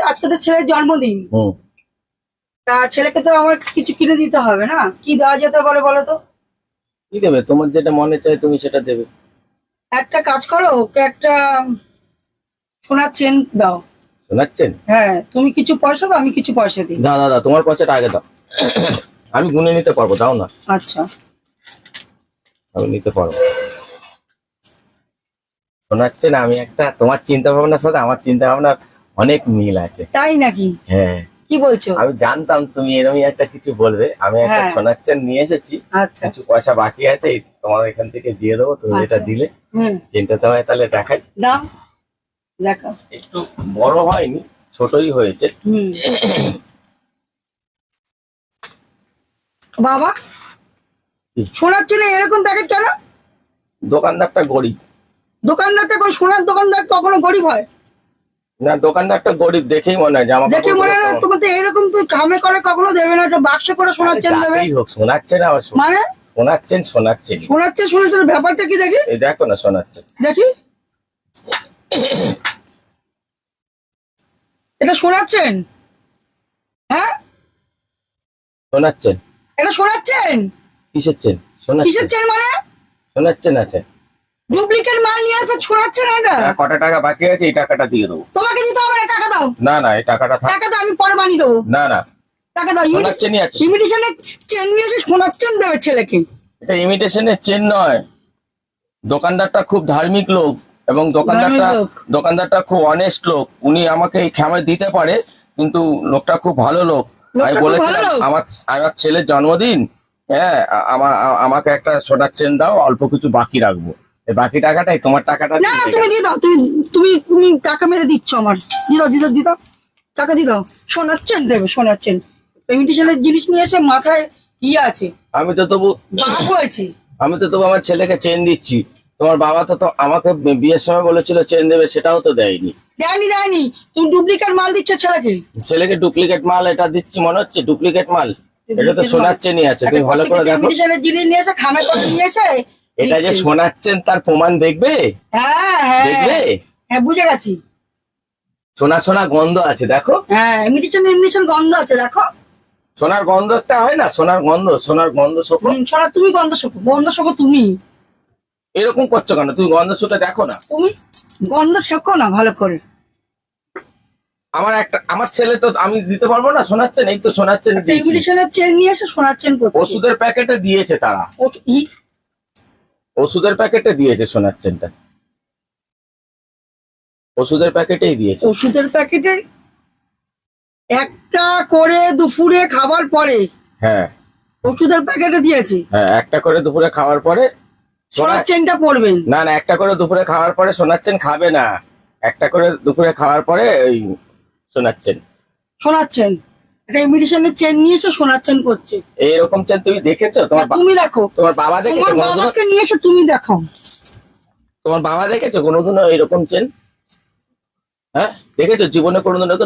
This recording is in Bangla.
আজকে তো ছেলের জন্মদিন। তা ছেলেকে তো আমার কিছু কিনে দিতে হবে না? কি দেওয়া যেতে পারে বলো তো? কি দেবে? তোমার যেটা মনে চায় তুমি সেটা দেবে। একটা কাজ করো, ওকে একটা সোনার চেন দাও। শোনাচ্ছেন? হ্যাঁ, তুমি কিছু পয়সা দাও, আমি কিছু পয়সা দিই। দাও দাও দাও, তোমার পয়সাটা আগে দাও। আমি গুনে নিতে পারবো, দাও না। আচ্ছা, আমি নিতে পারবো। শোনাচ্ছেন, আমি একটা, তোমার চিন্তা ভাবনার সাথে আমার চিন্তা ভাবনার অনেক মিল আছে। তাই নাকি? হ্যাঁ, কি বলছো? আমি জানতাম তুমি এরকমই একটা কিছু বলবে। আমি একটা হ্যাঁ। শোনাচ্ছেন নিয়ে এসেছি, আচ্ছা কিছু পয়সা বাকি আছে, এই তোমার এখান থেকে দিয়ে দেবো, তুমি এটা আচ্ছা। দিলে। হুম, চেনটা তোমায় তাহলে দেখাই। দাও, দেখো। একটু বড় হয়নি, ছোটই হয়েছে। হুম, বাবা, কি? সোনার চেনে এরকম প্যাকেট কেন? দোকানদারটা গরিব। দোকানদারটা কোন সোনার দোকানদার কখনো গরিব হয়? না, দোকানদারটা গরিব দেখেই মনে হয় জামা দেখে মনে হয় না তোমার তো এরকম তো কামে করে কখনো দেবে না যে বাক্স করে সোনার চেন দেবে। হোক, শোনাচ্ছেন আবার মানে শোনাচ্ছেন শোনাচ্ছেন সোনার চেন ব্যাপারটা কি দেখি? এই দেখো না, শোনাচ্ছেন। দেখি, এটা সোনার চেন? হ্যাঁ, শোনাচ্ছেন? এটা সোনার চেন? কিসের চেন? কিসের চেন মানে? শোনাচ্ছেন আছে। ডুপ্লিকেট মাল নিয়ে আসে শোনার চেন এটা? কটা টাকা বাকি আছে, এই টাকাটা দিয়ে দেবো। তোমাকে দিতে হবে না, টাকা দাও। না না, এই টাকাটা থাক। টাকা দাও, আমি পরে বানিয়ে দেবো। না না, টাকা দাও। সোনার চেনই আছে। ইমিটেশনের চেন নিয়ে এসে সোনার চেন দেবে ছেলেকে? এটা ইমিটেশনের চেন নয়। দোকানদারটা খুব ধার্মিক লোক, এবং দোকানদারটা খুব অনেস্ট লোক। উনি আমাকে এই খামে দিতে পারে, কিন্তু লোকটা খুব ভালো লোক। আমি বলেছিলাম আমার ছেলের জন্মদিন, হ্যাঁ, আমাকে একটা সোনার চেন দাও, অল্প কিছু বাকি রাখবো। এই বাকি টাকাটাই তোমার টাকাটা। না না, তুমি দিয়ে দাও। তুমি টাকা মেরে দিচ্ছ আমার। দিয়ে দাও টাকা, দিয়ে দাও। সোনার চেন দেবে, সোনার চেন। ইমিটেশনের জিনিস নিয়ে এসে মাথায় ইয়ে আছে, আমি তো তবু হয়েছে। আমার ছেলেকে চেন দিচ্ছি। তোমার বাবা তো আমাকে বিয়ের সময় বলেছিল চেন দেবে, সেটাও তো দেয়নি। দেয়নি। তুমি ডুপ্লিকেট মাল দিচ্ছ ছেলেকে ডুপ্লিকেট মাল এটা দিচ্ছি মনে হচ্ছে? ডুপ্লিকেট মাল? এটা তো সোনার চেনই আছে, তুমি ভালো করে দেখো। ইমিটেশনের জিনিস নিয়ে এসে খামে করে নিয়েছে। এটা যে সোনার চেন তার প্রমাণ দেখবে। হ্যাঁ হ্যাঁ দেখবে? হ্যাঁ, বুঝে গেছি। সোনা সোনা গন্ধ আছে, দেখো। হ্যাঁ, ইমিটেশন গন্ধ আছে, দেখো। সোনার গন্ধ একটা হয় না, সোনার গন্ধ শোকো। সোনা তুমি গন্ধ শোকো তুমি। এরকম করছো কেন? তুমি গন্ধ শুকে দেখো না। তুমি গন্ধ শোকো না ভালো করে। আমার ছেলে তো আমি দিতে পারবো না সোনার চেন। এই তো সোনার চেন দিয়েছি। ইমিটেশনের চেন নিয়ে এসে সোনার চেন করতে। ওষুধের প্যাকেটে দিয়েছে তারা। ওষুধের প্যাকেটে দিয়েছে সোনার চেনটা। ওষুধের প্যাকেটেই দিয়েছে। ওষুধের প্যাকেটে একটা করে দুপুরে খাবার পরে। হ্যাঁ, ওষুধের প্যাকেটে দিয়েছে। হ্যাঁ, একটা করে দুপুরে খাওয়ার পরে সোনার চেনটা পড়বেন। না না, একটা করে দুপুরে খাওয়ার পরে সোনার চেন খাবে না। একটা করে দুপুরে খাওয়ার পরে ওই সোনার চেন। এটা ইমিটেশনের চেন নিয়ে এসে সোনার চেন করছে। এইরকম চেন তুমি দেখেছো? তুমি দেখো। তোমার বাবা দেখেছো? বাবাকে নিয়ে এসে তুমি দেখো। তোমার বাবা দেখেছো কোনোদিনও এরকম চেন? হ্যাঁ, দেখেছো জীবনে কোনোদিনও?